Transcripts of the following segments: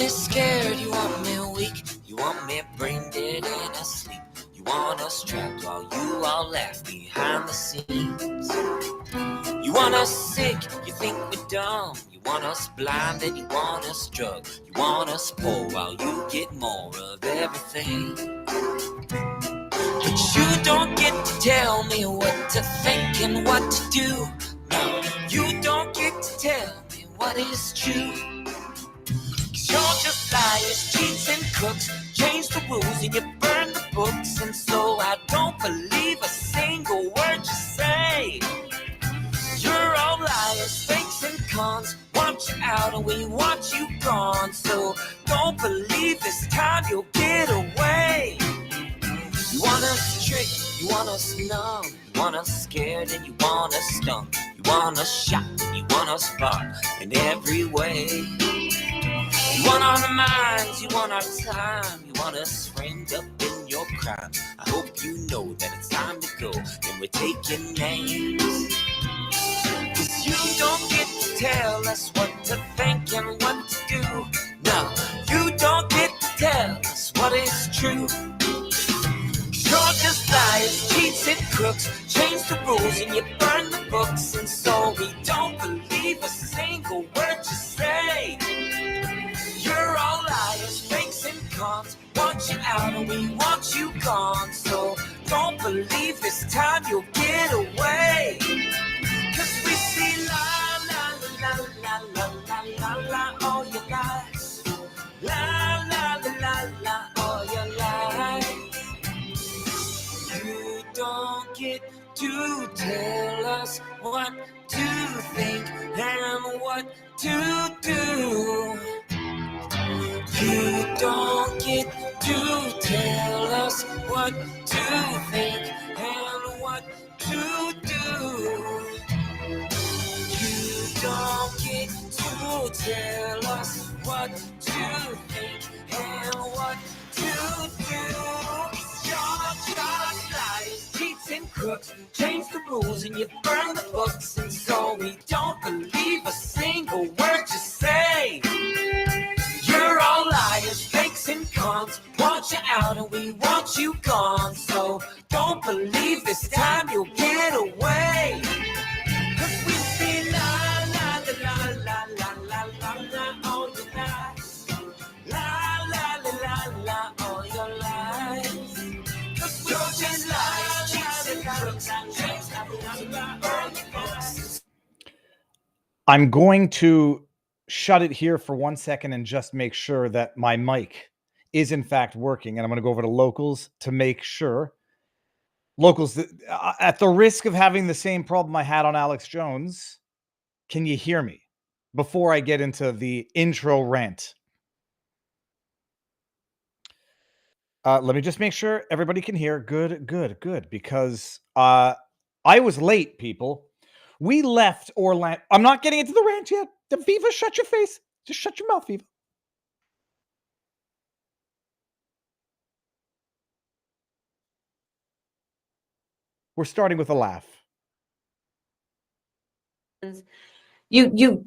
me scared, you want me weak, you want me brain dead and asleep. You want us trapped while you all laugh behind the scenes. You want us sick, you think we're dumb. You want us blind and you want us drugged. You want us poor while you get more of everything. But you don't get to tell me what to think and what to do. No, you don't get to tell me what is true. 'Cause you're just liars, cheats and crooks. Change the rules and you burn the books. And so I don't believe a single word you say. You're all liars, fakes and cons. Want you out and we want you gone. So don't believe this time you'll get away. You want us tricked, you want us numb. You want us scared and you want us stung. You want us shocked and you want us barred in every way. You want our minds, you want our time. You want us framed up in your crime. I hope you know that it's time to go and we're taking names. 'Cause you don't get to tell us what to think and what to do. No, you don't get to tell us what is true. 'Cause you're just liars, cheats and crooks. Change the rules and you burn the books. And so we don't believe a single word you say. You're all liars, fakes and cons. Want you out and we want you gone. So don't believe this time you'll get away. 'Cause we see la la la la la la la la all your lies. La la la la la all your lies. You don't get to tell us what to think and what to do. You don't get to tell us what to think and what to do. You don't get to tell us what to think and what to do. You're just liars, cheats and crooks. Change the rules and you burn the books. And so we don't believe a single word you say. You're all liars, fakes and cons. Want you out and we want you gone. So don't believe this time you'll get away. 'Cause we see la la la la la la la la all your lies. La la la la la all your lies. 'Cause we're just liars, cheats and crooks. Change the rules and burn the books. I'm going to shut it here for 1 second and just make sure that my mic is in fact working. And I'm going to go over to locals to make sure. Locals, at the risk of having the same problem I had on Alex Jones, can you hear me before I get into the intro rant? Let me just make sure everybody can hear. Good. Because I was late, people. We left Orlando. I'm not getting into the rant yet. Viva, shut your face. Just shut your mouth, Viva. We're starting with a laugh. You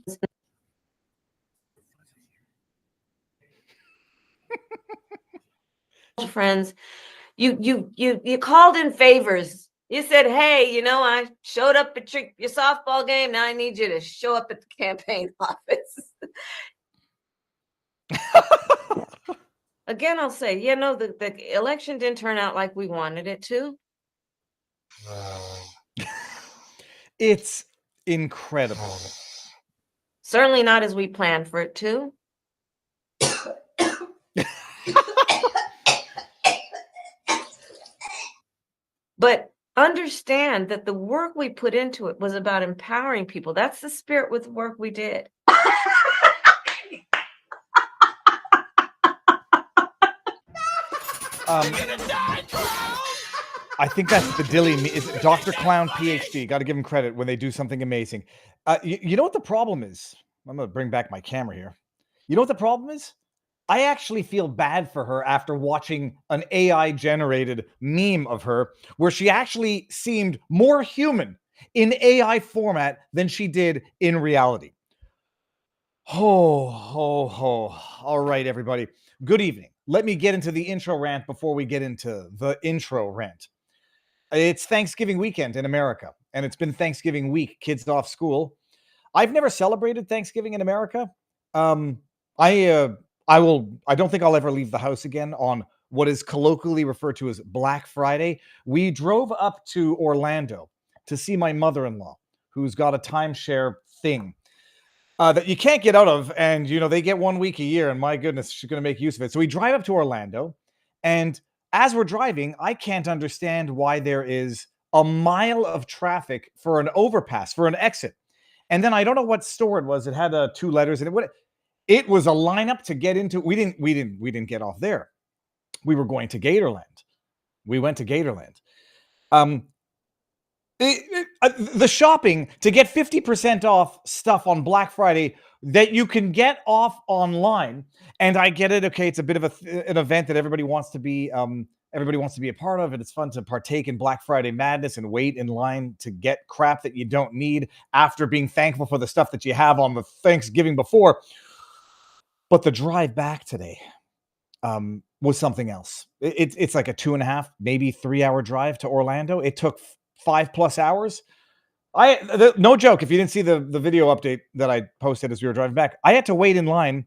friends, you called in favors. You said, hey, you know, I showed up at your softball game. Now I need you to show up at the campaign office. Again, I'll say, you know, the election didn't turn out like we wanted it to. It's incredible. Certainly not as we planned for it to. But understand that the work we put into it was about empowering people. That's the spirit with the work we did. I think that's the Dilly. Is it Dr. Clown PhD? Got to give him credit when they do something amazing. You know what the problem is? I'm going to bring back my camera here. You know what the problem is? I actually feel bad for her after watching an AI-generated meme of her where she actually seemed more human in AI format than she did in reality. Ho, ho, ho. All right, everybody. Good evening. Let me get into the intro rant before we get into the intro rant. It's Thanksgiving weekend in America, and it's been Thanksgiving week, kids off school. I've never celebrated Thanksgiving in America. Um, I don't think I'll ever leave the house again on what is colloquially referred to as Black Friday. We drove up to Orlando to see my mother-in-law, who's got a timeshare thing that you can't get out of. And, they get 1 week a year. And my goodness, she's going to make use of it. So we drive up to Orlando. And as we're driving, I can't understand why there is a mile of traffic for an overpass, for an exit. And then I don't know what store it was. It had 2 letters in it. It was a lineup to get into. We didn't get off there. We were going to Gatorland. We went to Gatorland. The shopping to get 50% off stuff on Black Friday that you can get off online. And I get it. Okay, it's a bit of an event that everybody wants to be a part of, and it's fun to partake in Black Friday madness and wait in line to get crap that you don't need after being thankful for the stuff that you have on the Thanksgiving before. But the drive back today was something else. It's like a 2.5, maybe 3-hour drive to Orlando. It took 5+ hours. No joke. If you didn't see the video update that I posted as we were driving back, I had to wait in line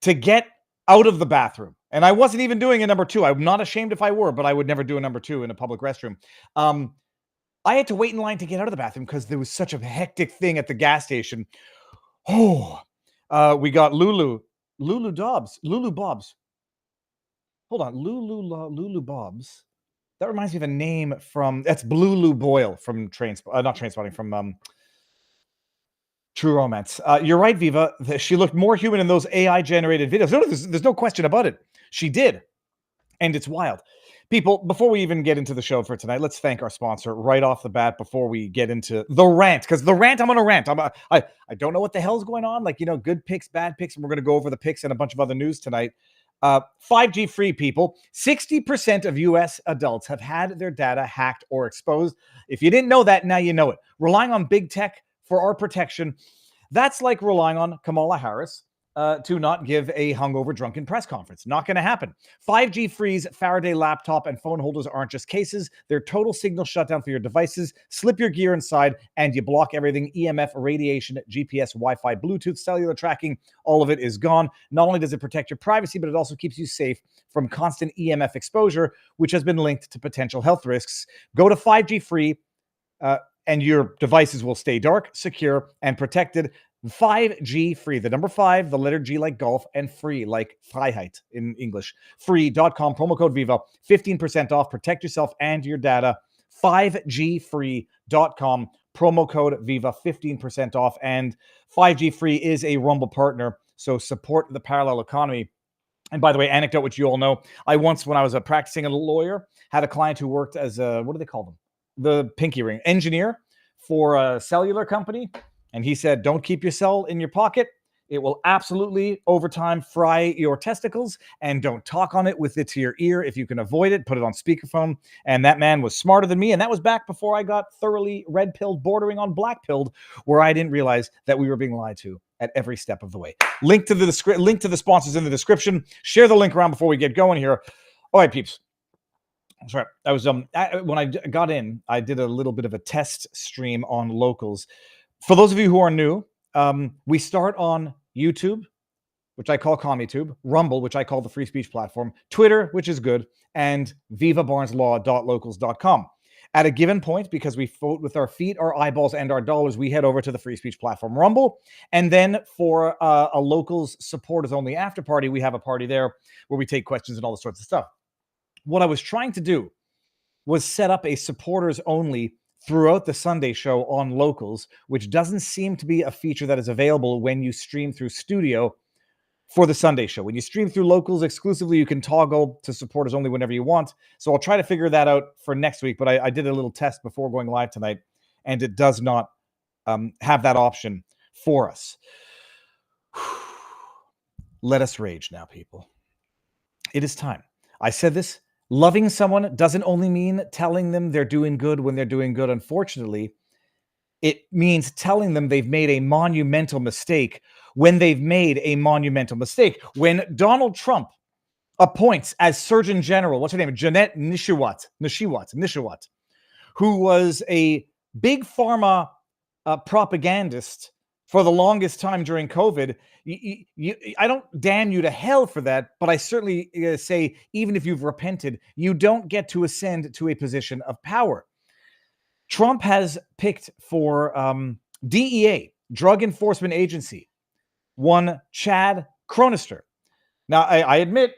to get out of the bathroom. And I wasn't even doing a number 2. I'm not ashamed if I were, but I would never do a number 2 in a public restroom. I had to wait in line to get out of the bathroom because there was such a hectic thing at the gas station. We got Lulu Bob's. Hold on, Lulu Bob's. That reminds me of a name that's Blue Boyle from not Trainspotting, from True Romance. You're right, Viva. She looked more human in those AI-generated videos. No, there's no question about it. She did. And it's wild. People, before we even get into the show for tonight, let's thank our sponsor right off the bat before we get into the rant. Because the rant, I'm going to rant. I don't know what the hell's going on. Like, good picks, bad picks. And we're going to go over the picks and a bunch of other news tonight. 5G free, people. 60% of US adults have had their data hacked or exposed. If you didn't know that, now you know it. Relying on big tech for our protection, that's like relying on Kamala Harris to not give a hungover drunken press conference. Not going to happen. 5G freeze Faraday laptop and phone holders aren't just cases. They're total signal shutdown for your devices. Slip your gear inside and you block everything. EMF, radiation, GPS, Wi-Fi, Bluetooth, cellular tracking, all of it is gone. Not only does it protect your privacy, but it also keeps you safe from constant EMF exposure, which has been linked to potential health risks. Go to 5G free and your devices will stay dark, secure, and protected. 5G free, the number 5, the letter G like golf, and free like Freiheit in English. Free.com, promo code Viva, 15% off. Protect yourself and your data. 5gfree.com, promo code Viva, 15% off. And 5G free is a Rumble partner, so support the parallel economy. And by the way, anecdote, which you all know, I once, when I was practicing a lawyer, had a client who worked as what do they call them? The pinky ring engineer for a cellular company. And he said, don't keep your cell in your pocket. It will absolutely, over time, fry your testicles. And don't talk on it with it to your ear. If you can avoid it, put it on speakerphone. And that man was smarter than me. And that was back before I got thoroughly red-pilled, bordering on black-pilled, where I didn't realize that we were being lied to at every step of the way. Link to the sponsors in the description. Share the link around before we get going here. All right, peeps. Sorry, I was when I got in, I did a little bit of a test stream on Locals. For those of you who are new, we start on YouTube, which I call CommieTube, Rumble, which I call the free speech platform, Twitter, which is good, and vivabarneslaw.locals.com. At a given point, because we vote with our feet, our eyeballs, and our dollars, we head over to the free speech platform, Rumble. And then for a Locals supporters only after party, we have a party there where we take questions and all this sorts of stuff. What I was trying to do was set up a supporters only throughout the Sunday show on Locals, which doesn't seem to be a feature that is available when you stream through Studio for the Sunday show. When you stream through Locals exclusively, you can toggle to supporters only whenever you want. So I'll try to figure that out for next week, but I did a little test before going live tonight, and it does not have that option for us. Let us rage now, people. It is time. I said this. Loving someone doesn't only mean telling them they're doing good when they're doing good. Unfortunately, It means telling them they've made a monumental mistake when they've made a monumental mistake. When Donald Trump appoints as Surgeon General, what's her name? Jeanette Nishawat, who was a big pharma propagandist for the longest time during COVID. I don't damn you to hell for that, but I certainly say, even if you've repented, you don't get to ascend to a position of power. Trump has picked for DEA, Drug Enforcement Agency, one Chad Cronister. Now, I admit,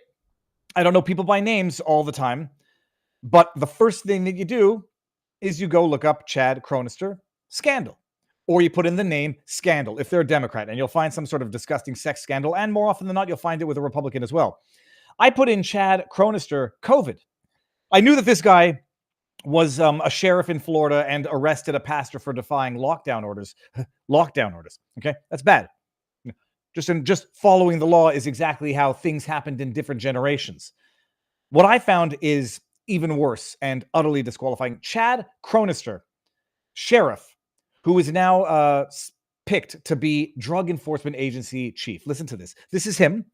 I don't know people by names all the time, but the first thing that you do is you go look up Chad Cronister scandal, or you put in the name scandal if they're a Democrat, and you'll find some sort of disgusting sex scandal, and more often than not, you'll find it with a Republican as well. I put in Chad Cronister COVID. I knew that this guy was a sheriff in Florida and arrested a pastor for defying lockdown orders. Lockdown orders. Okay, that's bad. Just following the law is exactly how things happened in different generations. What I found is even worse and utterly disqualifying. Chad Cronister, sheriff, who is now picked to be Drug Enforcement Agency chief. Listen to this. This is him.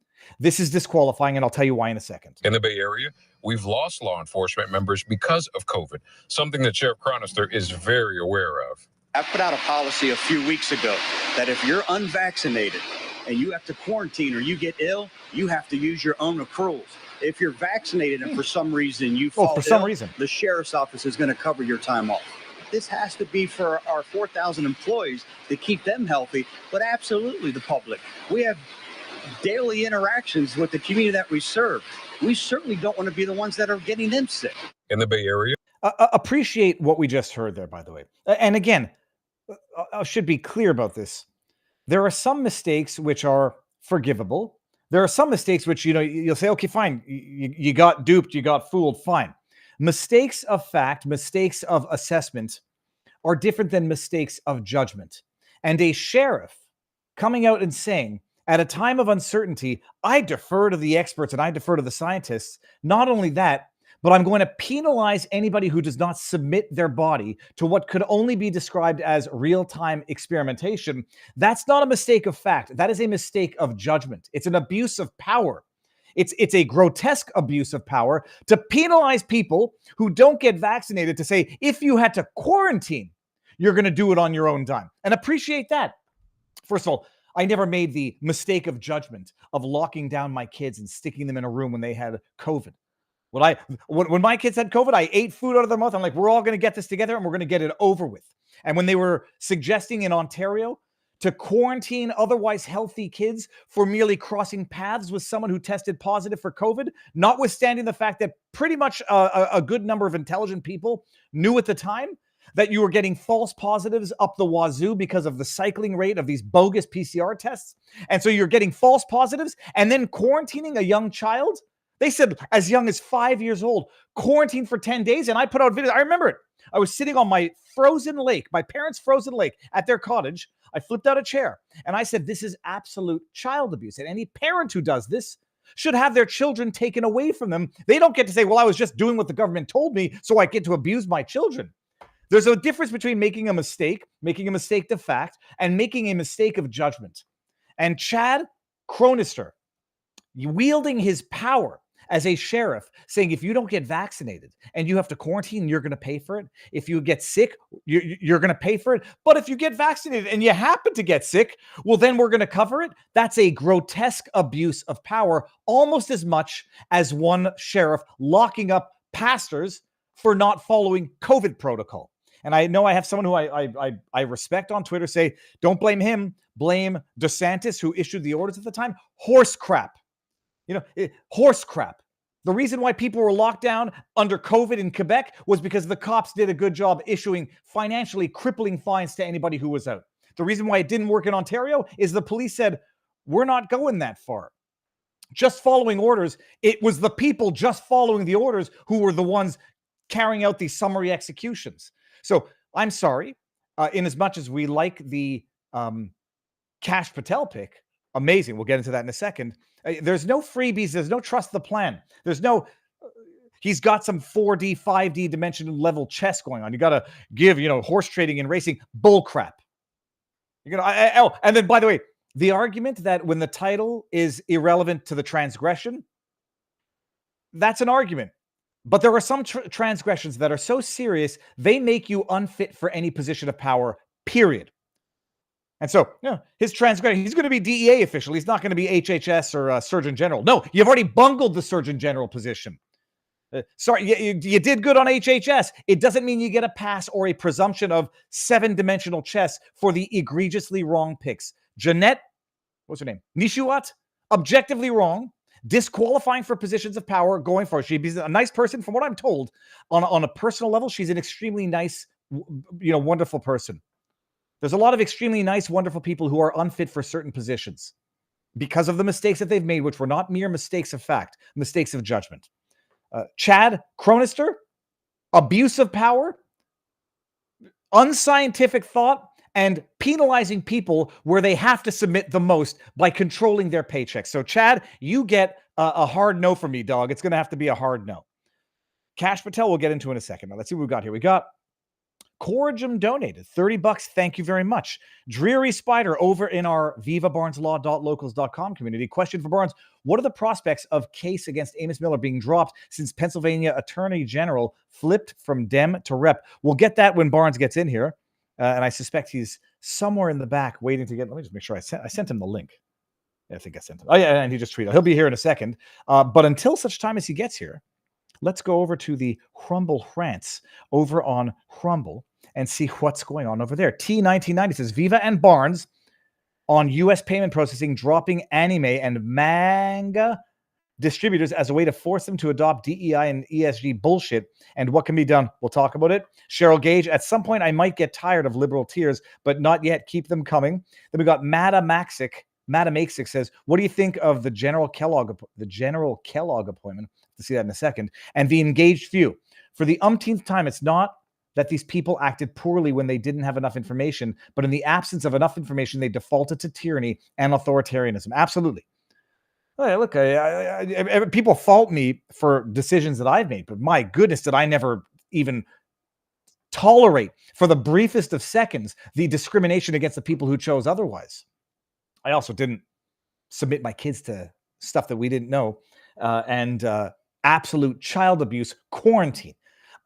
This is disqualifying, and I'll tell you why in a second. In the Bay Area, we've lost law enforcement members because of COVID, something that Sheriff Cronister is very aware of. I put out a policy a few weeks ago that if you're unvaccinated and you have to quarantine or you get ill, you have to use your own accruals. If you're vaccinated and for some reason you fall ill, the sheriff's office is going to cover your time off. This has to be for our 4,000 employees to keep them healthy, but absolutely the public. We have daily interactions with the community that we serve. We certainly don't want to be the ones that are getting them sick. In the Bay Area. Appreciate what we just heard there, by the way. And again, I should be clear about this. There are some mistakes which are forgivable. There are some mistakes which, you'll say, okay, fine. You got duped, you got fooled, fine. Mistakes of fact, mistakes of assessment are different than mistakes of judgment. And a sheriff coming out and saying, at a time of uncertainty, I defer to the experts and I defer to the scientists. Not only that, but I'm going to penalize anybody who does not submit their body to what could only be described as real-time experimentation. That's not a mistake of fact. That is a mistake of judgment. It's an abuse of power. It's a grotesque abuse of power to penalize people who don't get vaccinated, to say, if you had to quarantine, you're going to do it on your own dime. And appreciate that. First of all, I never made the mistake of judgment of locking down my kids and sticking them in a room when they had COVID. When my kids had COVID, I ate food out of their mouth. I'm like, we're all going to get this together and we're going to get it over with. And when they were suggesting in Ontario to quarantine otherwise healthy kids for merely crossing paths with someone who tested positive for COVID, notwithstanding the fact that pretty much a good number of intelligent people knew at the time that you were getting false positives up the wazoo because of the cycling rate of these bogus PCR tests. And so you're getting false positives and then quarantining a young child. They said as young as 5 years old, quarantine for 10 days. And I put out videos. I remember it. I was sitting on my frozen lake, my parents' frozen lake at their cottage. I flipped out a chair and I said, this is absolute child abuse. And any parent who does this should have their children taken away from them. They don't get to say, well, I was just doing what the government told me, so I get to abuse my children. There's a difference between making a mistake of fact, and making a mistake of judgment. And Chad Cronister, wielding his power as a sheriff, saying if you don't get vaccinated and you have to quarantine, you're going to pay for it. If you get sick, you're going to pay for it. But if you get vaccinated and you happen to get sick, well, then we're going to cover it. That's a grotesque abuse of power, almost as much as one sheriff locking up pastors for not following COVID protocol. And I know I have someone who I respect on Twitter say, don't blame him, blame DeSantis, who issued the orders at the time. Horse crap. Horse crap. The reason why people were locked down under COVID in Quebec was because the cops did a good job issuing financially crippling fines to anybody who was out. The reason why it didn't work in Ontario is the police said, we're not going that far. Just following orders. It was the people just following the orders who were the ones carrying out these summary executions. So I'm sorry, in as much as we like the Kash Patel pick, amazing. We'll get into that in a second. There's no freebies. There's no trust the plan. There's no, He's got some 4D, 5D dimension level chess going on. You got to give, horse trading and racing bull crap. And then, by the way, the argument that when the title is irrelevant to the transgression, that's an argument. But there are some transgressions that are so serious, they make you unfit for any position of power, period. And so, his transgression, he's going to be DEA official. He's not going to be HHS or Surgeon General. No, you've already bungled the Surgeon General position. Sorry, you did good on HHS. It doesn't mean you get a pass or a presumption of 7-dimensional chess for the egregiously wrong picks. Jeanette, what's her name? Nishiwat, objectively wrong, disqualifying for positions of power going for it. She's a nice person. From what I'm told, on a personal level, she's an extremely nice, wonderful person. There's a lot of extremely nice, wonderful people who are unfit for certain positions because of the mistakes that they've made, which were not mere mistakes of fact, mistakes of judgment. Chad Cronister, abuse of power, unscientific thought, and penalizing people where they have to submit the most by controlling their paychecks. So, Chad, you get a hard no from me, dog. It's going to have to be a hard no. Kash Patel, we'll get into in a second. Now, let's see what we've got here. We got Corrigan donated $30. Thank you very much. Dreary Spider over in our vivabarneslaw.locals.com community. Question for Barnes. What are the prospects of case against Amos Miller being dropped since Pennsylvania Attorney General flipped from Dem to Rep? We'll get that when Barnes gets in here. And I suspect he's somewhere in the back waiting to get. Let me just make sure I sent him the link. Yeah, I think I sent him. Oh, yeah, and he just tweeted. He'll be here in a second. But until such time as he gets here, let's go over to the Crumble Rants over on Crumble and see what's going on over there. T1990 says, Viva and Barnes on U.S. payment processing dropping anime and manga distributors as a way to force them to adopt DEI and ESG bullshit, and what can be done. We'll talk about it. Cheryl Gage, at some point I might get tired of liberal tears, but not yet. Keep them coming. Then we got Mata Maxic says, what do you think of the General Kellogg appointment? To see that in a second. And the engaged few. For the umpteenth time, it's not that these people acted poorly when they didn't have enough information, but in the absence of enough information, they defaulted to tyranny and authoritarianism. Absolutely. Hey, look, people fault me for decisions that I've made, but my goodness, did I never even tolerate for the briefest of seconds the discrimination against the people who chose otherwise. I also didn't submit my kids to stuff that we didn't know, and absolute child abuse, quarantine,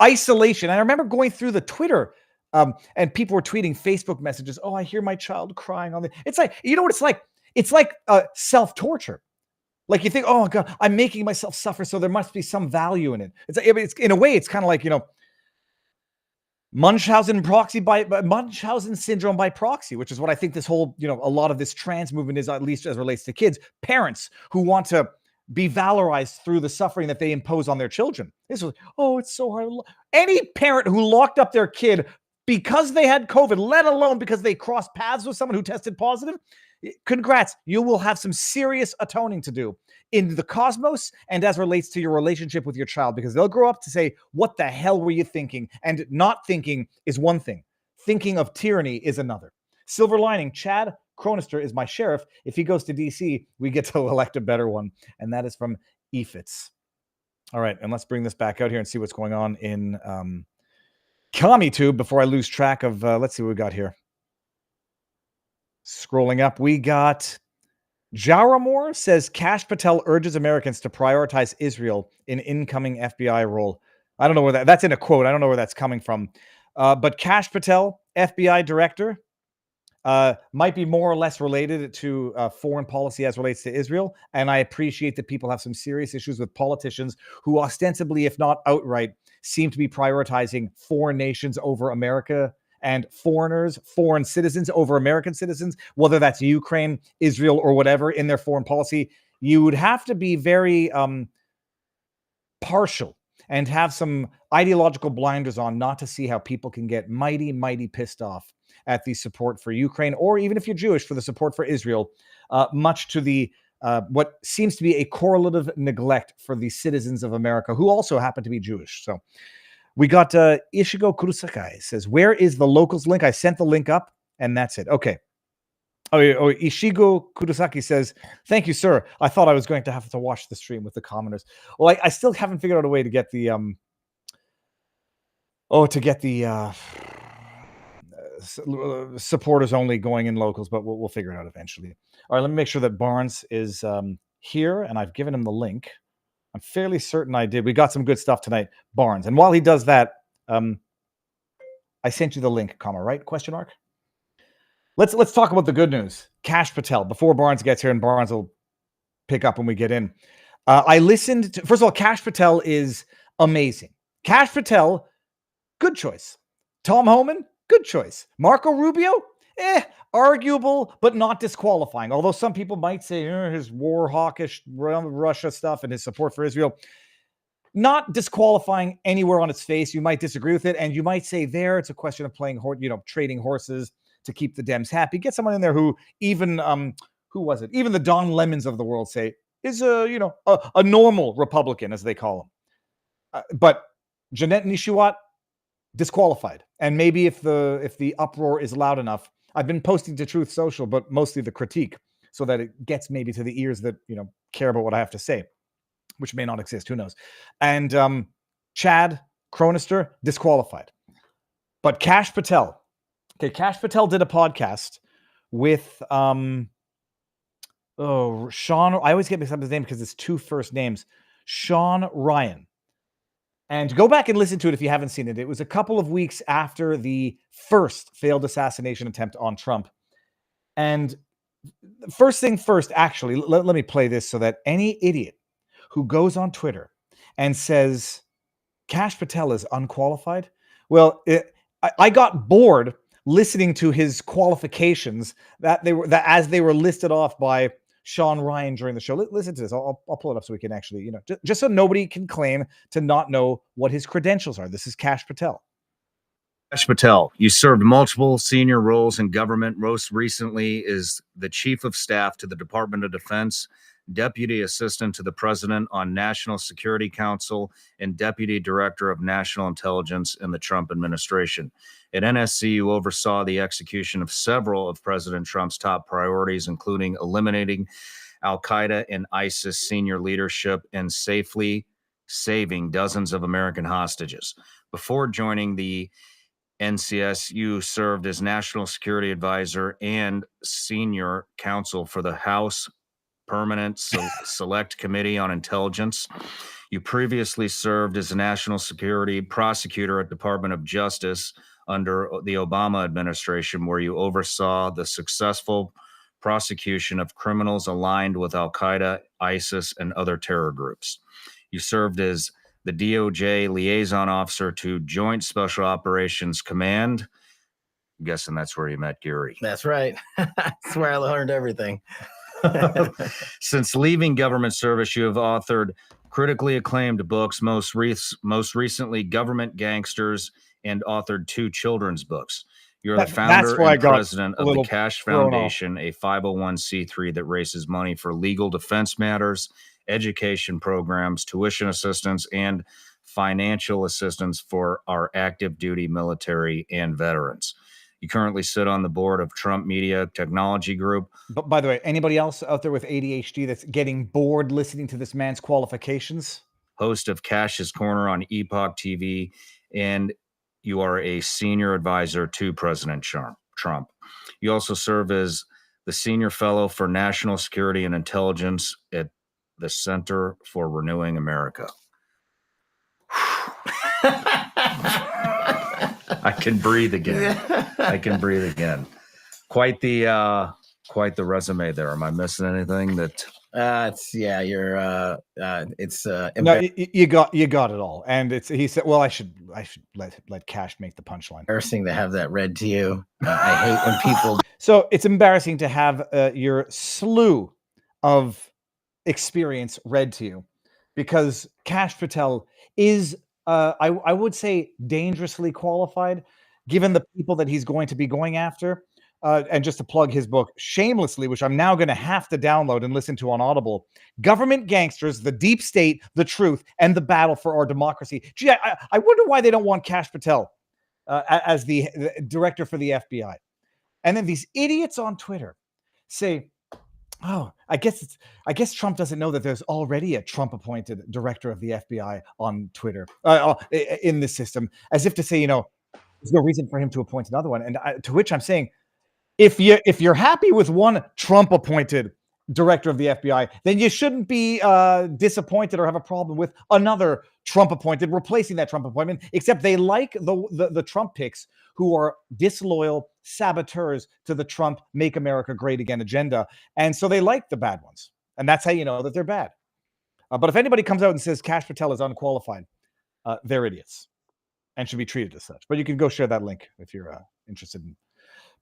isolation. I remember going through the Twitter and people were tweeting Facebook messages. Oh, I hear my child crying on the. It's like, you know what it's like? It's like self-torture. Like you think, oh God, I'm making myself suffer, so there must be some value in it. It's in a way, it's kind of like, Munchausen syndrome by proxy, which is what I think this whole, a lot of this trans movement is, at least as relates to kids, parents who want to be valorized through the suffering that they impose on their children. This was, it's so hard. Any parent who locked up their kid because they had COVID, let alone because they crossed paths with someone who tested positive, congrats. You will have some serious atoning to do in the cosmos and as relates to your relationship with your child, because they'll grow up to say, what the hell were you thinking? And not thinking is one thing. Thinking of tyranny is another. Silver lining, Chad Cronister is my sheriff. If he goes to DC, we get to elect a better one. And that is from EFITS. All right. And let's bring this back out here and see what's going on in CommieTube before I lose track of, let's see what we got here. Scrolling up, we got Jaramore says Kash Patel urges Americans to prioritize Israel in incoming FBI role. I don't know where that's in a quote. I don't know where that's coming from. But Kash Patel, FBI director, might be more or less related to foreign policy as relates to Israel. And I appreciate that people have some serious issues with politicians who ostensibly, if not outright, seem to be prioritizing foreign nations over America and foreign citizens over American citizens, whether that's Ukraine, Israel, or whatever in their foreign policy. You would have to be very partial and have some ideological blinders on not to see how people can get mighty, mighty pissed off at the support for Ukraine, or even if you're Jewish, for the support for Israel, much to the what seems to be a correlative neglect for the citizens of America who also happen to be Jewish. So we got Ishigo Kurusakai says, where is the locals link? I sent the link up and that's it. Okay. Ishigo Kudasaki says, "Thank you, sir. I thought I was going to have to watch the stream with the commoners." Well, I still haven't figured out a way to get the supporters only going in locals, but we'll figure it out eventually. All right, let me make sure that Barnes is here, and I've given him the link. I'm fairly certain I did. We got some good stuff tonight, Barnes. And while he does that, I sent you the link, right? Question mark. Let's talk about the good news. Kash Patel, before Barnes gets here, and Barnes will pick up when we get in. I listened to, first of all, Kash Patel is amazing. Kash Patel, good choice. Tom Homan, good choice. Marco Rubio, arguable, but not disqualifying. Although some people might say his war hawkish Russia stuff and his support for Israel, not disqualifying anywhere on its face. You might disagree with it, and you might say there it's a question of playing, trading horses to keep the Dems happy. Get someone in there who even who was it? Even the Don Lemons of the world say is a normal Republican, as they call him. But Jeanette Nishiwat, disqualified. And maybe if the uproar is loud enough, I've been posting to Truth Social, but mostly the critique, so that it gets maybe to the ears that care about what I have to say, which may not exist. Who knows? And Chad Cronister, disqualified. But Kash Patel. Okay, Kash Patel did a podcast with Sean. I always get mixed up his name because it's two first names. Sean Ryan. And go back and listen to it if you haven't seen it. It was a couple of weeks after the first failed assassination attempt on Trump. And first thing first, actually, let me play this so that any idiot who goes on Twitter and says Kash Patel is unqualified, well, I got bored listening to his qualifications that as they were listed off by Sean Ryan during the show. Listen to this. I'll pull it up so we can actually, just so nobody can claim to not know what his credentials are. This is Kash Patel. Kash Patel, you served multiple senior roles in government. Most recently is the Chief of Staff to the Department of Defense, Deputy Assistant to the President on National Security Council, and Deputy Director of National Intelligence in the Trump administration. At NSC, you oversaw the execution of several of President Trump's top priorities, including eliminating al-Qaeda and ISIS senior leadership and safely saving dozens of American hostages. Before joining the NCS, you served as National Security Advisor and Senior Counsel for the House Permanent Select Committee on Intelligence. You previously served as a National Security Prosecutor at Department of Justice under the Obama administration, where you oversaw the successful prosecution of criminals aligned with al-Qaeda, ISIS, and other terror groups. You served as the DOJ Liaison Officer to Joint Special Operations Command. I'm guessing that's where you met Gary. That's right. That's where I learned everything. Since leaving government service, you have authored critically acclaimed books, most recently Government Gangsters, and authored 2 children's books. You're the founder and president of the Kash Foundation, a 501c3 that raises money for legal defense matters, education programs, tuition assistance, and financial assistance for our active duty military and veterans. You currently sit on the board of Trump Media Technology Group. But by the way, anybody else out there with ADHD that's getting bored listening to this man's qualifications? Host of Kash's Corner on Epoch TV, and you are a senior advisor to President Trump. You also serve as the senior fellow for national security and intelligence at the Center for Renewing America. I can breathe again. I can breathe again. Quite the resume there. Am I missing anything that? No, you got it all. And he said, well, I should let Kash make the punchline. Embarrassing to have that read to you. I hate when people. So it's embarrassing to have your slew of experience read to you, because Kash Patel is, I would say, dangerously qualified, given the people that he's going to be going after. And just to plug his book shamelessly, which I'm now going to have to download and listen to on Audible, Government Gangsters, The Deep State, The Truth, and the Battle for Our Democracy. Gee, I wonder why they don't want Kash Patel as the director for the FBI. And then these idiots on Twitter say, oh, I guess Trump doesn't know that there's already a Trump-appointed director of the FBI on Twitter, in the system, as if to say, there's no reason for him to appoint another one. And to which I'm saying, if you're happy with one Trump-appointed director of the FBI, then you shouldn't be disappointed or have a problem with another Trump-appointed replacing that Trump appointment. Except they like the Trump picks who are disloyal saboteurs to the Trump "Make America Great Again" agenda, and so they like the bad ones, and that's how you know that they're bad. But if anybody comes out and says Kash Patel is unqualified, they're idiots and should be treated as such. But you can go share that link if you're interested in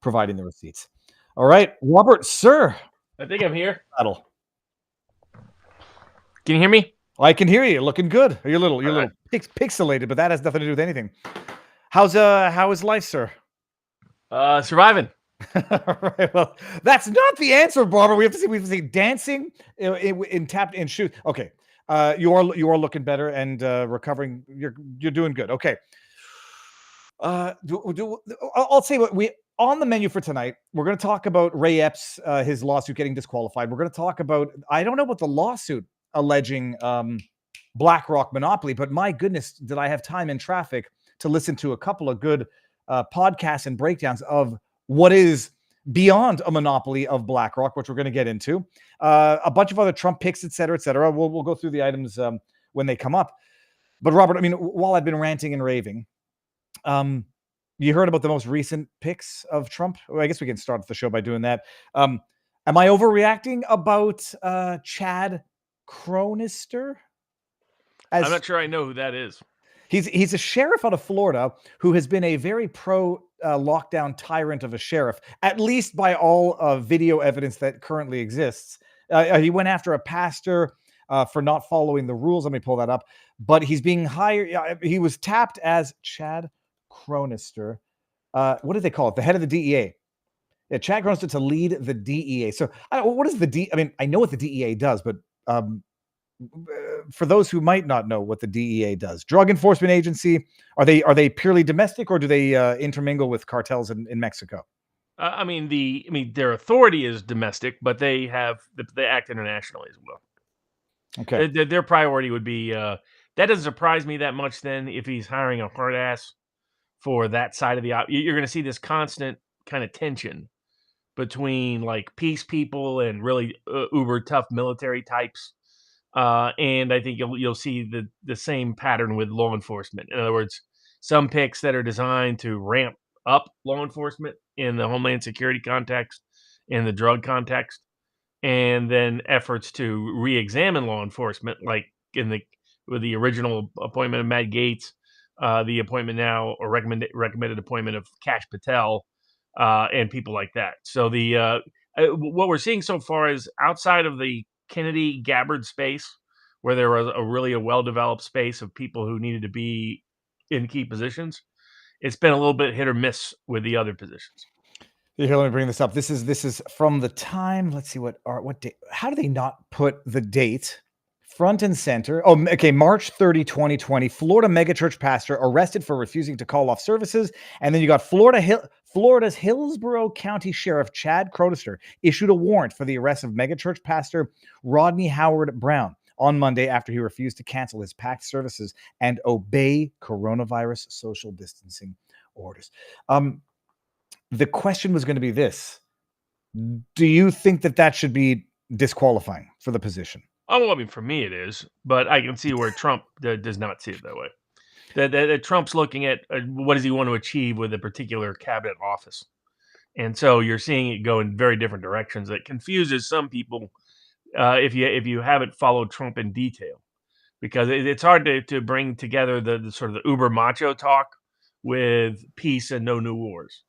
providing the receipts. All right, Robert, sir. I think I'm here. Battle. Can you hear me? I can hear you. Looking good. You're a little pixelated, but that has nothing to do with anything. How is life, sir? Surviving. All right. Well, that's not the answer, Barbara. We have to see dancing in tap in shoes. Okay. You are looking better and recovering. You're doing good. Okay. I'll say what we on the menu for tonight. We're going to talk about Ray Epps, his lawsuit getting disqualified. We're going to talk about, I don't know about the lawsuit alleging BlackRock monopoly, but my goodness, did I have time in traffic to listen to a couple of good podcasts and breakdowns of what is beyond a monopoly of BlackRock, which we're going to get into. A bunch of other Trump picks, et cetera, et cetera. We'll go through the items when they come up. But Robert, I mean, while I've been ranting and raving, you heard about the most recent picks of Trump? Well, I guess we can start the show by doing that. Am I overreacting about Chad Cronister? I'm not sure I know who that is. He's a sheriff out of Florida who has been a very pro lockdown tyrant of a sheriff, at least by all video evidence that currently exists. He went after a pastor for not following the rules. Let me pull that up. But he's being hired. He was tapped as Chad Cronister. What did they call it? The head of the DEA. Yeah, Chad Cronister to lead the DEA. So what is the DEA? I mean, I know what the DEA does, but for those who might not know what the DEA does, Drug Enforcement Agency, are they purely domestic, or do they intermingle with cartels in Mexico? I mean, their authority is domestic, but they act internationally as well. Okay. Their priority would be that doesn't surprise me that much. Then, if he's hiring a hard ass for that side of the you're going to see this constant kind of tension between like peace people and really uber tough military types. And I think you'll see the same pattern with law enforcement. In other words, some picks that are designed to ramp up law enforcement in the Homeland Security context, in the drug context, and then efforts to re-examine law enforcement, like with the original appointment of Matt Gaetz, the appointment now or recommended appointment of Kash Patel, and people like that. So what we're seeing so far is outside of the Kennedy Gabbard space, where there was a well-developed space of people who needed to be in key positions. It's been a little bit hit or miss with the other positions. Here, let me bring this up. This is from the time. Let's see what date. How do they not put the date front and center? Oh, okay, March 30, 2020. Florida megachurch pastor arrested for refusing to call off services, and then you got Florida's Hillsborough County Sheriff Chad Cronister issued a warrant for the arrest of megachurch pastor Rodney Howard Brown on Monday after he refused to cancel his packed services and obey coronavirus social distancing orders. The question was going to be this: do you think that should be disqualifying for the position? Oh, I mean, for me it is, but I can see where Trump does not see it that way. That Trump's looking at what does he want to achieve with a particular cabinet office, and so you're seeing it go in very different directions. That confuses some people if you haven't followed Trump in detail, because it's hard to bring together the sort of the uber macho talk with peace and no new wars.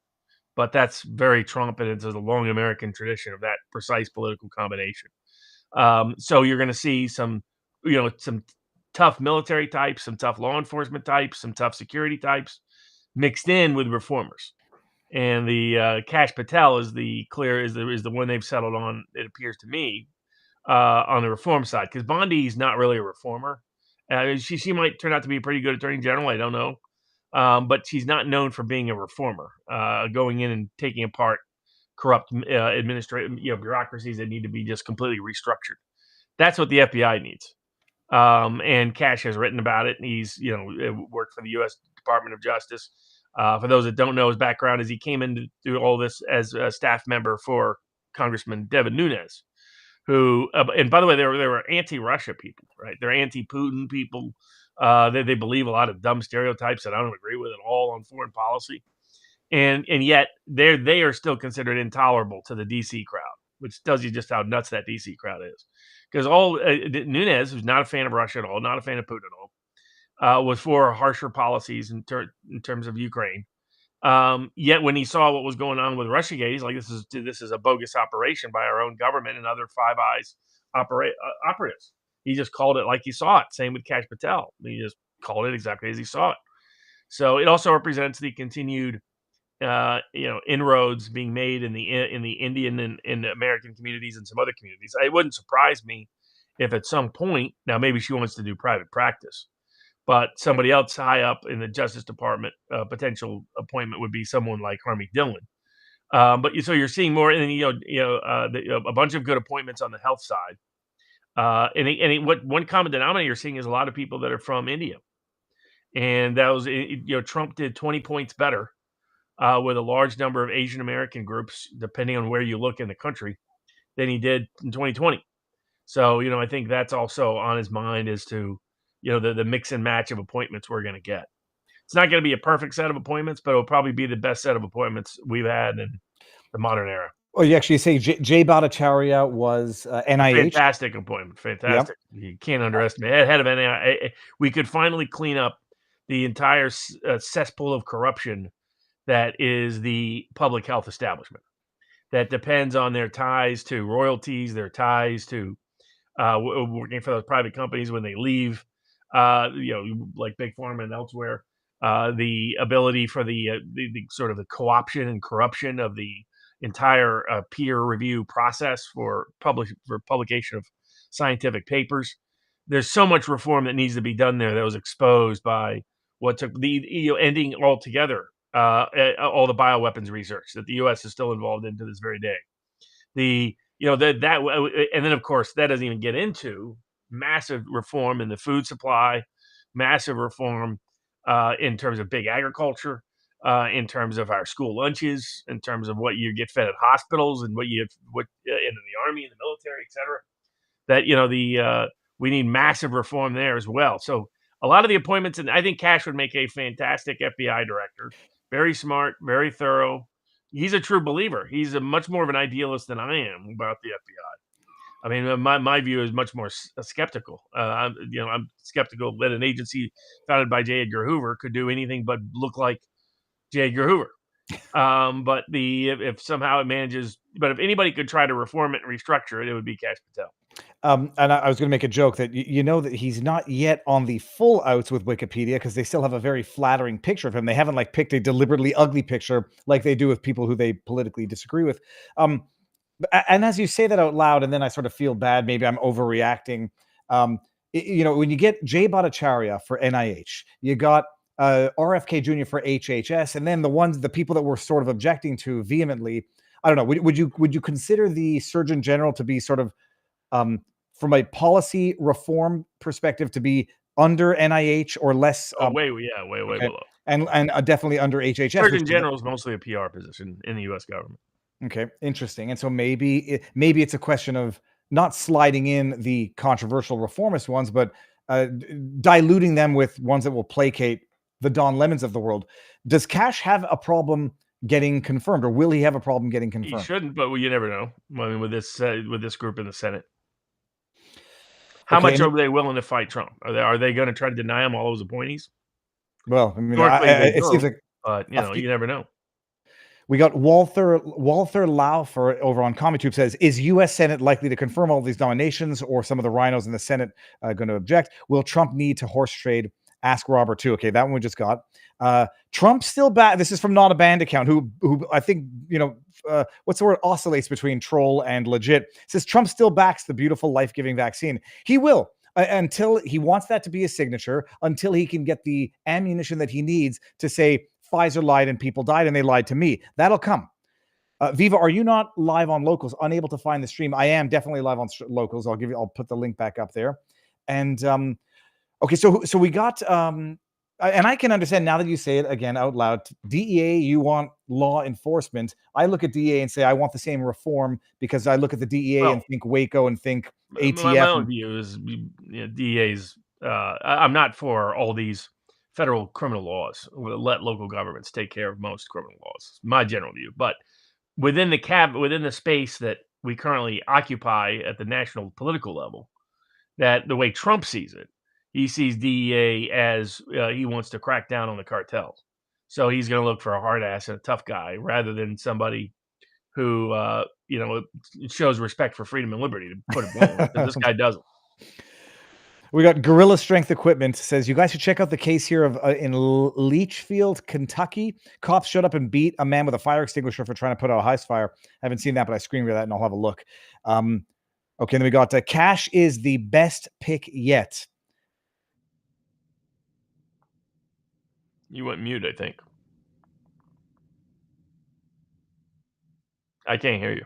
But that's very Trump, and it's a long American tradition of that precise political combination. So you're going to see some tough military types, some tough law enforcement types, some tough security types mixed in with reformers. And the Kash Patel is the one they've settled on, it appears to me, on the reform side, because Bondi's not really a reformer. She might turn out to be a pretty good attorney general. I don't know. But she's not known for being a reformer, going in and taking apart corrupt administrative bureaucracies that need to be just completely restructured. That's what the FBI needs. And Kash has written about it, and he's worked for the U.S. Department of Justice. For those that don't know, his background is he came in to do all this as a staff member for Congressman Devin Nunes, who, and by the way, they were anti-Russia people, right? They're anti-Putin people. They believe a lot of dumb stereotypes that I don't agree with at all on foreign policy, and yet they are still considered intolerable to the DC crowd, which tells you just how nuts that DC crowd is. Because Nunes, who's not a fan of Russia at all, not a fan of Putin at all, was for harsher policies in terms of Ukraine. Yet when he saw what was going on with Russiagate, he's like, this is a bogus operation by our own government and other Five Eyes operatives. He just called it like he saw it. Same with Kash Patel. He just called it exactly as he saw it. So it also represents the continued inroads being made in the Indian and American communities and some other communities. It wouldn't surprise me if at some point, now maybe she wants to do private practice, but somebody else high up in the Justice Department, potential appointment would be someone like Harmeet Dillon. So you're seeing more, and a bunch of good appointments on the health side. What one common denominator you're seeing is a lot of people that are from India, and that was Trump did 20 points better with a large number of Asian American groups, depending on where you look in the country, than he did in 2020. So I think that's also on his mind as to the mix and match of appointments we're going to get. It's not going to be a perfect set of appointments, but it'll probably be the best set of appointments we've had in the modern era. Oh, you actually say Jay Bhattacharya was NIH. Fantastic appointment. Fantastic. Yep. You can't underestimate it. Head of NIH. We could finally clean up the entire cesspool of corruption that is the public health establishment that depends on their ties to royalties, their ties to working for those private companies when they leave, like Big Pharma and elsewhere. The ability for the sort of the co-option and corruption of the entire peer review process for publication of scientific papers. There's so much reform that needs to be done there that was exposed by what took the ending altogether all the bioweapons research that the U.S. is still involved in to this very day. And then of course that doesn't even get into massive reform in the food supply, massive reform in terms of big agriculture, in terms of our school lunches, in terms of what you get fed at hospitals and what in the army and the military, et cetera. That we need massive reform there as well. So a lot of the appointments, and I think Kash would make a fantastic FBI director. Very smart, very thorough. He's a true believer. He's much more of an idealist than I am about the FBI. I mean, my view is much more skeptical. I'm skeptical that an agency founded by J. Edgar Hoover could do anything but look like J. Edgar Hoover. But if somehow it manages, but if anybody could try to reform it and restructure it, it would be Kash Patel. And I was going to make a joke that that he's not yet on the full outs with Wikipedia because they still have a very flattering picture of him. They haven't picked a deliberately ugly picture like they do with people who they politically disagree with. And as you say that out loud, and then I sort of feel bad, maybe I'm overreacting. When you get Jay Bhattacharya for NIH, you got RFK Jr. for HHS, and then the people that were sort of objecting to vehemently. I don't know. Would you consider the Surgeon General to be sort of from a policy reform perspective to be under NIH or less? Way below. And definitely under HHS. Surgeon General is mostly a PR position in the U.S. government. Okay, interesting. And so maybe it's a question of not sliding in the controversial reformist ones, but diluting them with ones that will placate the Don Lemons of the world. Does Kash have a problem getting confirmed, or will he have a problem getting confirmed? He shouldn't, but you never know. I mean, with this group in the Senate, how much are they willing to fight Trump? Are they going to try to deny him all those appointees? Well, I mean, it seems like, but you never know. We got Walther Laufer over on ComicTube says, is U.S. Senate likely to confirm all these nominations, or some of the rhinos in the Senate going to object? Will Trump need to horse trade? Ask Robert too. Okay, that one we just got. Trump still back. This is from Not a Band account, who I think what's the word, oscillates between troll and legit. Says Trump still backs the beautiful life-giving vaccine. He will until he wants that to be his signature. Until he can get the ammunition that he needs to say Pfizer lied and people died and they lied to me. That'll come. Viva, are you not live on Locals? Unable to find the stream. I am definitely live on Locals. I'll put the link back up there. And okay, so we got and I can understand now that you say it again out loud. DEA, you want law enforcement. I look at DEA and say I want the same reform because I look at the DEA and think Waco and think ATF. My own view is DEA's. I'm not for all these federal criminal laws. We'll let local governments take care of most criminal laws. My general view, but within the space that we currently occupy at the national political level, that the way Trump sees it, he sees DEA as he wants to crack down on the cartels. So he's going to look for a hard ass and a tough guy rather than somebody who shows respect for freedom and liberty, to put it bluntly. This guy doesn't. We got Gorilla Strength Equipment says, you guys should check out the case here of in Leachfield, Kentucky. Cops showed up and beat a man with a fire extinguisher for trying to put out a house fire. I haven't seen that, but I screen read that and I'll have a look. Okay, then we got Kash is the best pick yet. You went mute, I think. I can't hear you.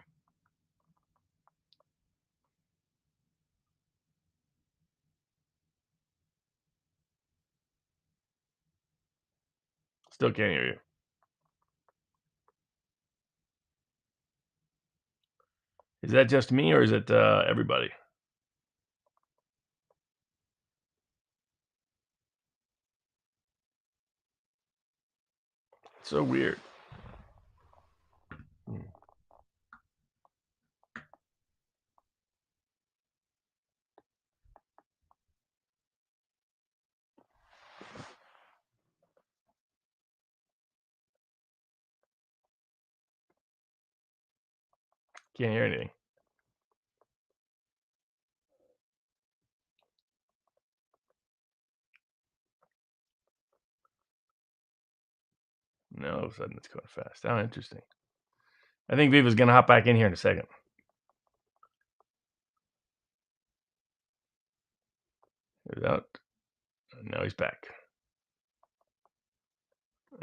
Still can't hear you. Is that just me or is it everybody? So weird. Can't hear anything. No, all of a sudden it's going fast. Oh, interesting. I think Viva's going to hop back in here in a second. He's out. And now he's back.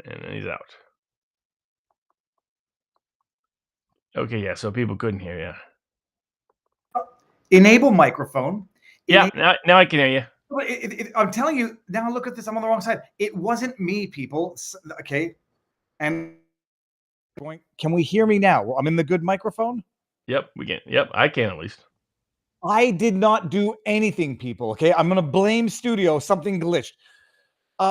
And then he's out. Okay, yeah, so people couldn't hear you. Enable microphone. Yeah, now I can hear you. I'm telling you, now look at this. I'm on the wrong side. It wasn't me, people. Okay. And can we hear me now? I'm in the good microphone? Yep, we can. Yep, I can at least. I did not do anything, people. Okay, I'm going to blame studio. Something glitched.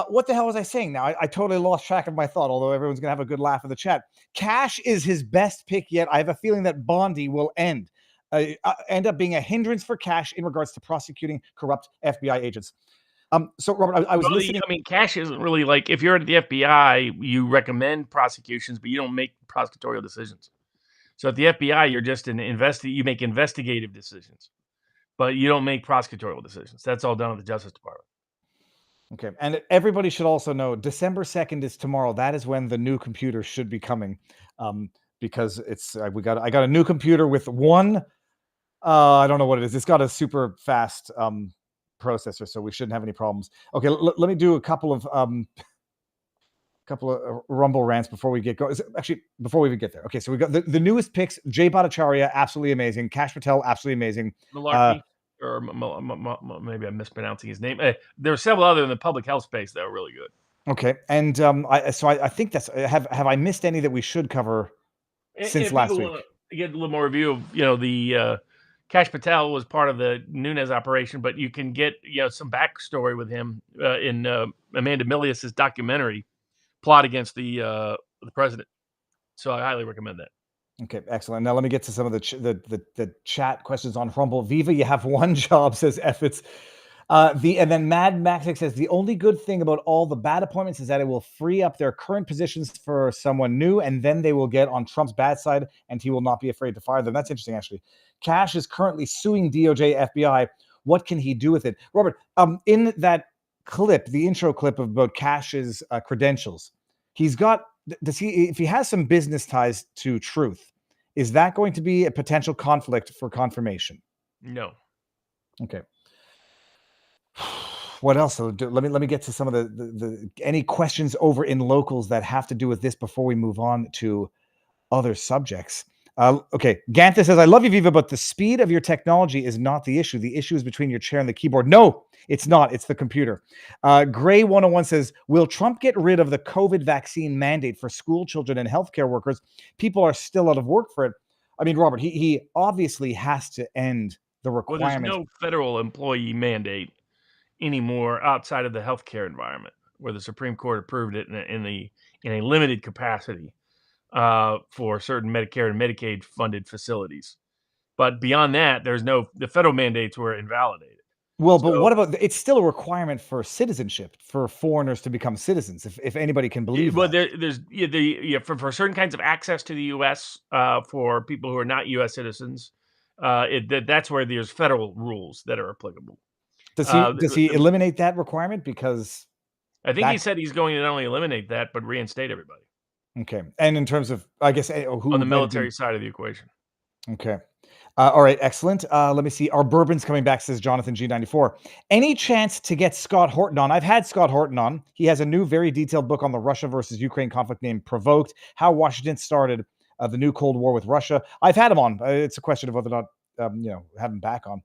What the hell was I saying now? I totally lost track of my thought, although everyone's going to have a good laugh in the chat. Kash is his best pick yet. I have a feeling that Bondi will end up being a hindrance for Kash in regards to prosecuting corrupt FBI agents. So, Robert, I was listening. I mean, Kash isn't really like, if you're at the FBI, you recommend prosecutions, but you don't make prosecutorial decisions. So at the FBI, you're just you make investigative decisions, but you don't make prosecutorial decisions. That's all done at the Justice Department. Okay, and everybody should also know December 2nd is tomorrow. That is when the new computer should be coming, because it's I got a new computer with one. I don't know what it is. It's got a super fast processor, so we shouldn't have any problems. Okay, let me do a couple of Rumble rants before we get going. Actually, before we even get there. Okay, so we got the newest picks. Jay Bhattacharya, absolutely amazing. Kash Patel, absolutely amazing. Malarkey, or maybe I'm mispronouncing his name. There are several other in the public health space that are really good. Okay, and I think that's have I missed any that we should cover since last week? Get a little more review of the Kash Patel was part of the Nunes operation, but you can get some backstory with him in Amanda Milius's documentary, Plot Against the President. So I highly recommend that. Okay, excellent. Now let me get to some of the chat questions on Rumble. Viva, you have one job, says Epps. And then Mad Maxic says the only good thing about all the bad appointments is that it will free up their current positions for someone new, and then they will get on Trump's bad side, and he will not be afraid to fire them. That's interesting, actually. Kash is currently suing DOJ, FBI. What can he do with it, Robert? In that clip, the intro clip about Kash's credentials, he's got. Does he? If he has some business ties to Truth, is that going to be a potential conflict for confirmation? No. Okay. What else? So let me get to some of the any questions over in Locals that have to do with this before we move on to other subjects. Okay, Gantha says, I love you, Viva, but the speed of your technology is not the issue. The issue is between your chair and the keyboard. No, it's not. It's the computer. Gray 101 says, will Trump get rid of the COVID vaccine mandate for school children and healthcare workers? People are still out of work for it. I mean, Robert, he obviously has to end the Well, there's requirement. no federal employee mandate anymore outside of the healthcare environment, where the Supreme Court approved it in a limited capacity for certain Medicare and Medicaid funded facilities. But beyond that, the federal mandates were invalidated. Well, but what about, it's still a requirement for citizenship for foreigners to become citizens, if anybody can believe Well, that. there's for certain kinds of access to the U.S. For people who are not U.S. citizens, that's where there's federal rules that are applicable. Does he eliminate that requirement? Because I think he said he's going to not only eliminate that, but reinstate everybody. Okay. And in terms of, I guess, who on the military side of the equation. Okay. All right. Excellent. Let me see. Our bourbon's coming back, says Jonathan G94. Any chance to get Scott Horton on? I've had Scott Horton on. He has a new, very detailed book on the Russia versus Ukraine conflict named Provoked: How Washington Started the New Cold War with Russia. I've had him on. It's a question of whether or not, have him back on.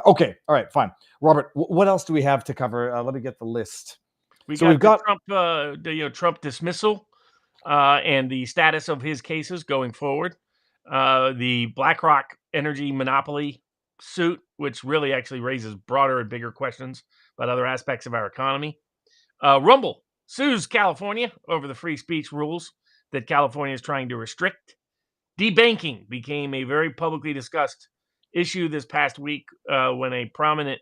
Okay. All right. Fine. Robert, what else do we have to cover? Let me get the list. We've got Trump dismissal and the status of his cases going forward. The BlackRock energy monopoly suit, which really actually raises broader and bigger questions about other aspects of our economy. Rumble sues California over the free speech rules that California is trying to restrict. Debanking became a very publicly discussed issue this past week when a prominent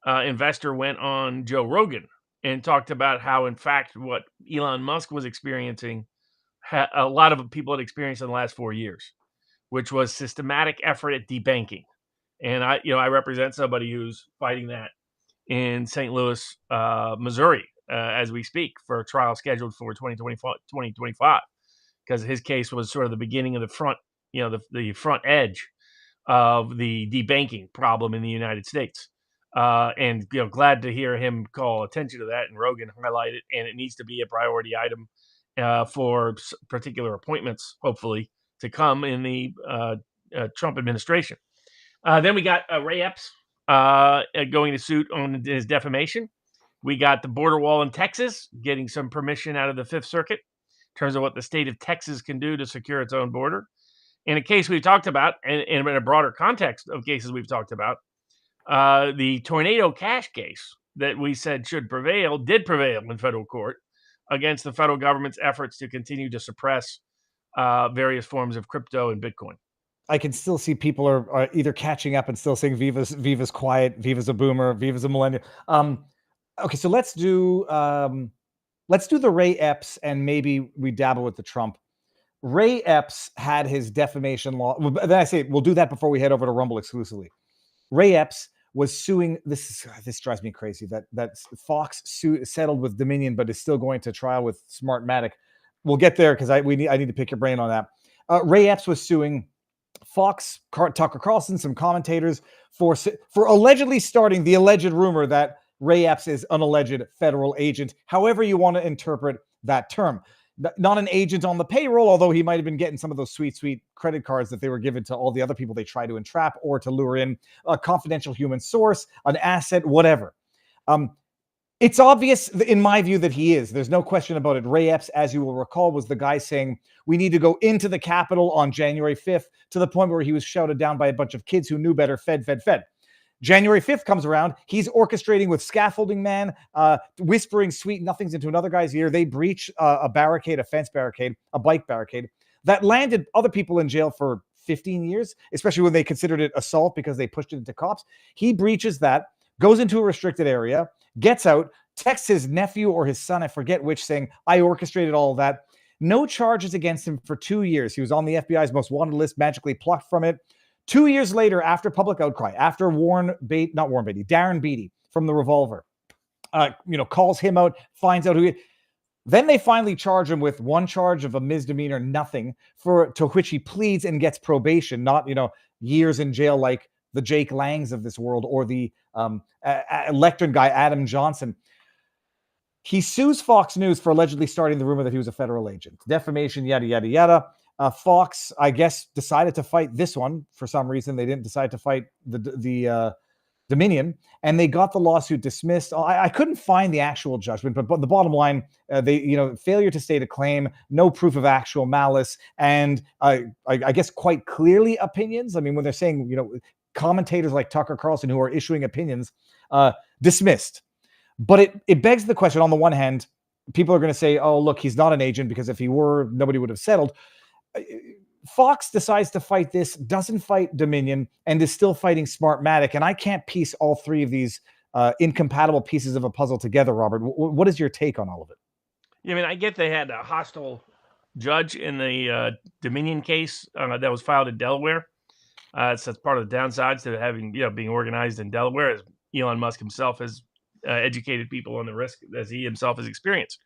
investor went on Joe Rogan and talked about how, in fact, what Elon Musk was experiencing, a lot of people had experienced in the last 4 years, which was systematic effort at debanking. And I represent somebody who's fighting that in St. Louis, Missouri, as we speak, for a trial scheduled for 2025, because his case was sort of the beginning of the front, the front edge of the debanking problem in the United States. And glad to hear him call attention to that, and Rogan highlight it, and it needs to be a priority item for particular appointments, hopefully, to come in the Trump administration. Then we got Ray Epps going to suit on his defamation. We got the border wall in Texas getting some permission out of the Fifth Circuit in terms of what the state of Texas can do to secure its own border. In a case we've talked about, and in a broader context of cases we've talked about, the tornado Kash case that we said did prevail in federal court against the federal government's efforts to continue to suppress various forms of crypto and Bitcoin. I can still see people are either catching up and still saying Viva's quiet, Viva's a boomer, Viva's a millennial. Okay, so let's do the Ray Epps, and maybe we dabble with the Trump. Ray Epps had his defamation law. Then I say we'll do that before we head over to Rumble exclusively. Ray Epps was suing. This drives me crazy that Fox settled with Dominion, but is still going to trial with Smartmatic. We'll get there because I need to pick your brain on that. Ray Epps was suing Fox, Tucker Carlson, some commentators for allegedly starting the alleged rumor that Ray Epps is an alleged federal agent, however you want to interpret that term. Not an agent on the payroll, although he might have been getting some of those sweet credit cards that they were given to all the other people they try to entrap or to lure in, a confidential human source, an asset, whatever. It's obvious, in my view, that he is. There's no question about it. Ray Epps, as you will recall, was the guy saying we need to go into the Capitol on January 5th, to the point where he was shouted down by a bunch of kids who knew better, fed. January 5th comes around. He's orchestrating with Scaffolding Man, whispering sweet nothings into another guy's ear. They breach a barricade, a fence barricade, a bike barricade that landed other people in jail for 15 years, especially when they considered it assault because they pushed it into cops. He breaches that, goes into a restricted area, gets out, texts his nephew or his son, I forget which, saying, I orchestrated all of that. No charges against him for 2 years. He was on the FBI's most wanted list, magically plucked from it. 2 years later, after public outcry, after Darren Beatty from the Revolver, calls him out, finds out who he. Then they finally charge him with one charge of a misdemeanor, nothing, to which he pleads and gets probation, not years in jail like the Jake Langs of this world or the Lectern guy Adam Johnson. He sues Fox News for allegedly starting the rumor that he was a federal agent. Defamation, yada, yada, yada. Fox, I guess, decided to fight this one for some reason. They didn't decide to fight the Dominion, and they got the lawsuit dismissed. I couldn't find the actual judgment, but the bottom line, failure to state a claim, no proof of actual malice, and I guess quite clearly opinions. I mean, when they're saying, commentators like Tucker Carlson who are issuing opinions, dismissed. But it begs the question, on the one hand, people are going to say, oh, look, he's not an agent, because if he were, nobody would have settled. Fox decides to fight this, doesn't fight Dominion, and is still fighting Smartmatic. And I can't piece all three of these incompatible pieces of a puzzle together, Robert. What is your take on all of it? Yeah, I mean, I get they had a hostile judge in the Dominion case that was filed in Delaware. So that's part of the downsides to having, being organized in Delaware, as Elon Musk himself has educated people on the risk as he himself has experienced.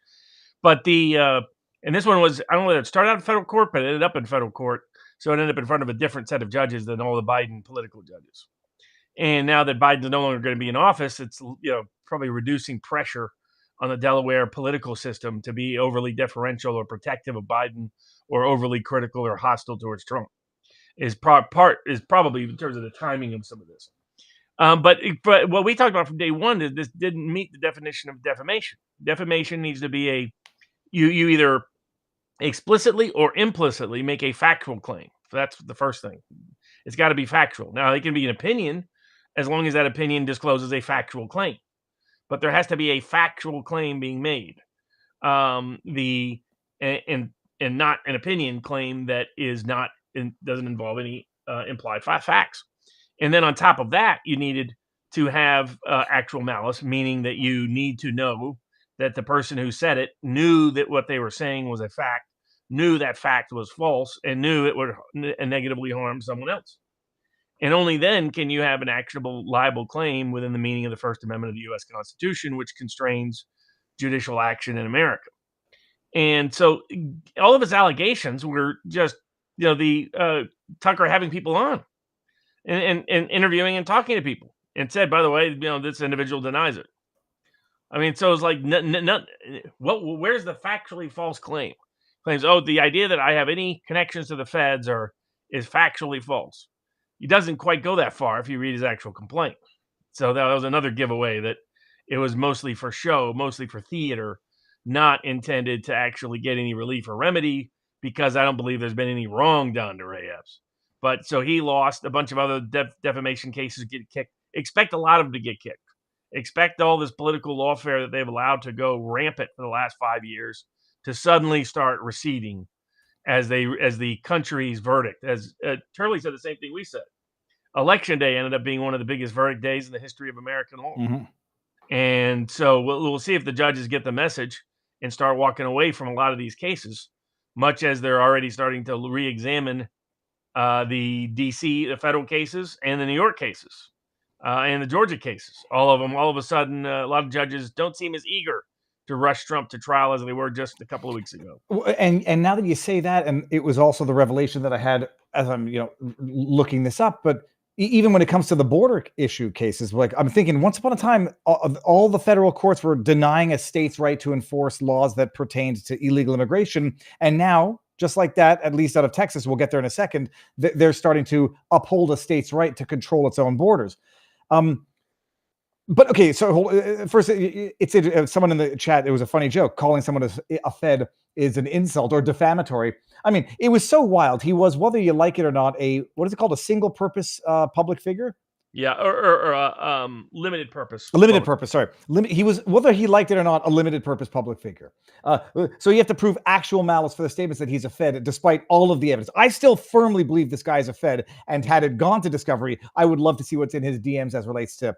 But and this one was, I don't know whether it started out in federal court, but it ended up in federal court. So it ended up in front of a different set of judges than all the Biden political judges. And now that Biden's no longer going to be in office, it's, probably reducing pressure on the Delaware political system to be overly deferential or protective of Biden, or overly critical or hostile towards Trump. Is probably in terms of the timing of some of this. But what we talked about from day one is this didn't meet the definition of defamation. Defamation needs to be you either explicitly or implicitly make a factual claim. So that's the first thing. It's got to be factual. Now, it can be an opinion as long as that opinion discloses a factual claim. But there has to be a factual claim being made. And not an opinion claim that is not doesn't involve any implied facts. And then on top of that, you needed to have actual malice, meaning that you need to know that the person who said it knew that what they were saying was a fact, knew that fact was false, and knew it would negatively harm someone else. And only then can you have an actionable, liable claim within the meaning of the First Amendment of the U.S. Constitution, which constrains judicial action in America. And so all of his allegations were just, the Tucker having people on and interviewing and talking to people, and said, by the way, this individual denies it. I mean, so it's like, where's the factually false claim? Claims, the idea that I have any connections to the feds is factually false. He doesn't quite go that far if you read his actual complaint. So that was another giveaway that it was mostly for show, mostly for theater, not intended to actually get any relief or remedy, because I don't believe there's been any wrong done to Ray Epps. But so he lost. A bunch of other defamation cases get kicked. Expect a lot of them to get kicked. Expect all this political lawfare that they've allowed to go rampant for the last 5 years to suddenly start receding as the country's verdict. As Turley said, the same thing we said. Election day ended up being one of the biggest verdict days in the history of American law. Mm-hmm. And so we'll see if the judges get the message and start walking away from a lot of these cases, much as they're already starting to re-examine the D.C., the federal cases, and the New York cases, and the Georgia cases. All of them, all of a sudden, a lot of judges don't seem as eager to rush Trump to trial as they were just a couple of weeks ago. And now that you say that, and it was also the revelation that I had as I'm looking this up, but even when it comes to the border issue cases, like I'm thinking, once upon a time, all the federal courts were denying a state's right to enforce laws that pertained to illegal immigration, and now, just like that, at least out of Texas, we'll get there in a second, they're starting to uphold a state's right to control its own borders. But okay, so first, it's someone in the chat. It was a funny joke. Calling someone a Fed is an insult or defamatory. I mean, it was so wild. He was, whether you like it or not, what is it called? A single purpose public figure? Yeah, or limited purpose. A limited purpose, sorry. He was, whether he liked it or not, a limited purpose public figure. So you have to prove actual malice for the statements that he's a Fed, despite all of the evidence. I still firmly believe this guy is a Fed, and had it gone to discovery, I would love to see what's in his DMs as relates to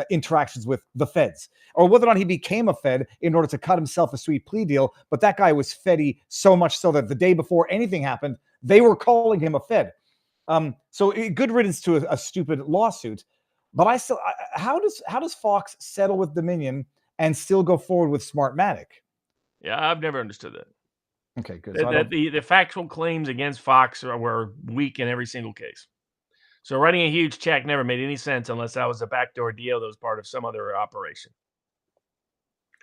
interactions with the feds, or whether or not he became a Fed in order to cut himself a sweet plea deal. But that guy was Feddy so much so that the day before anything happened, they were calling him a Fed. So good riddance to a stupid lawsuit. But how does Fox settle with Dominion and still go forward with Smartmatic? Yeah, I've never understood that. Okay, good. The factual claims against Fox were weak in every single case. So writing a huge check never made any sense unless that was a backdoor deal that was part of some other operation.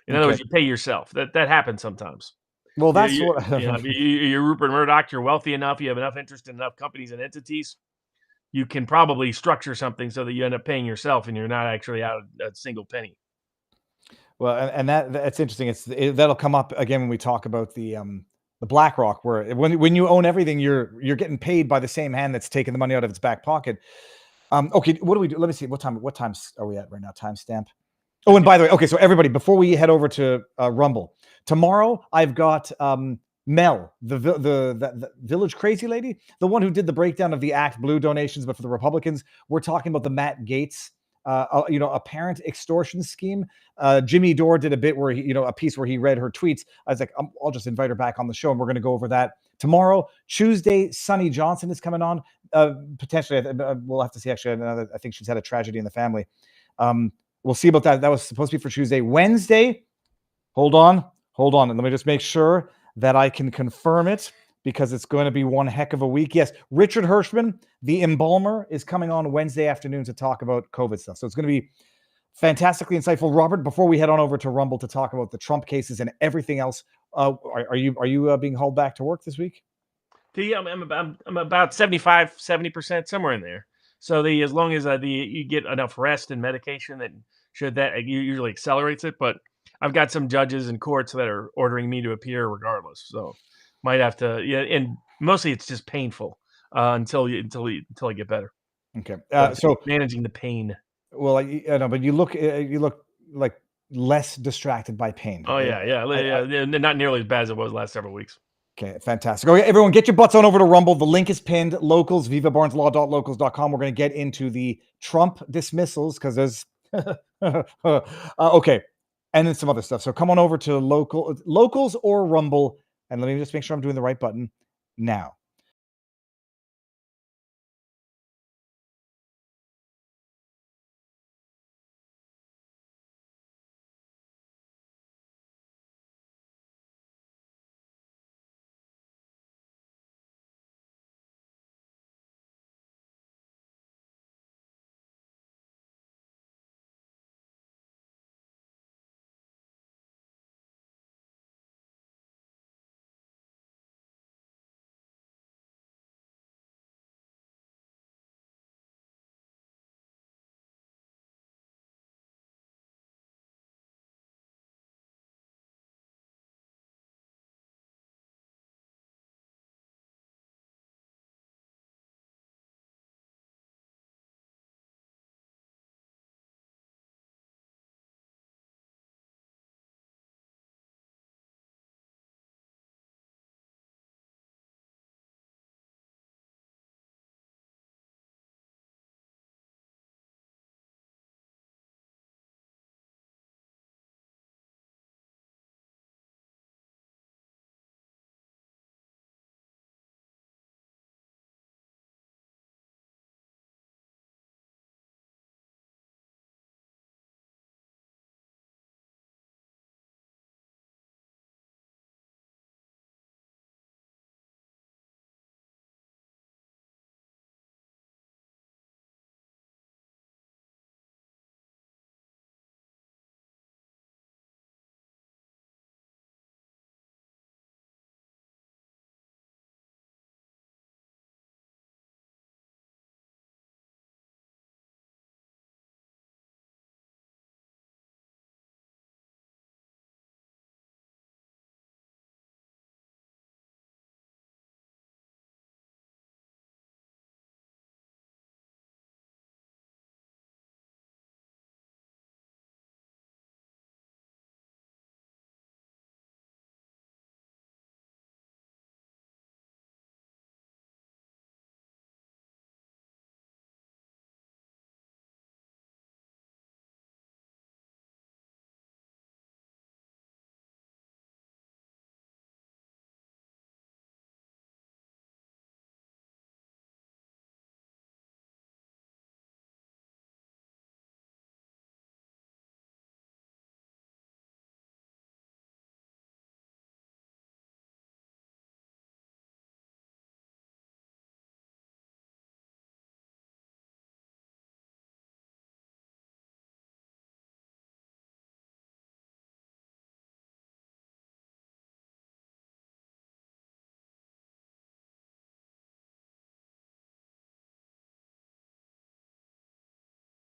In other words, you pay yourself. That happens sometimes. Well, that's what you're Rupert Murdoch. You're wealthy enough. You have enough interest in enough companies and entities. You can probably structure something so that you end up paying yourself, and you're not actually out a single penny. Well, and that's interesting. That'll come up again when we talk about the BlackRock, where when you own everything, you're getting paid by the same hand that's taking the money out of its back pocket. Okay, what do we do? Let me see. What time are we at right now? Timestamp. Oh, and by the way, okay, so everybody, before we head over to Rumble tomorrow, I've got Mel, the Village Crazy lady, the one who did the breakdown of the Act Blue donations, but for the Republicans. We're talking about the Matt Gaetz, apparent extortion scheme. Jimmy Dore did a bit where a piece where he read her tweets. I was like, I'll just invite her back on the show, and we're going to go over that tomorrow. Tuesday, Sonny Johnson is coming on. Potentially, we'll have to see. Actually, I think she's had a tragedy in the family. We'll see about that. That was supposed to be for Tuesday. Wednesday, hold on, and let me just make sure that I can confirm it, because it's going to be one heck of a week. Yes, Richard Hirschman, the embalmer, is coming on Wednesday afternoon to talk about COVID stuff. So it's going to be fantastically insightful. Robert, before we head on over to Rumble to talk about the Trump cases and everything else, are you being hauled back to work this week? I'm about 70%, somewhere in there. So as long as you get enough rest and medication, that usually accelerates it. But I've got some judges and courts that are ordering me to appear regardless. So might have to, and mostly it's just painful until I get better. Okay. So managing the pain. Well, I know, but you look like less distracted by pain. Oh yeah. Not nearly as bad as it was the last several weeks. Okay, fantastic. Okay, everyone, get your butts on over to Rumble. The link is pinned. Locals, vivabarneslaw.locals.com. We're going to get into the Trump dismissals because there's okay, and then some other stuff. So come on over to locals or Rumble, and let me just make sure I'm doing the right button now.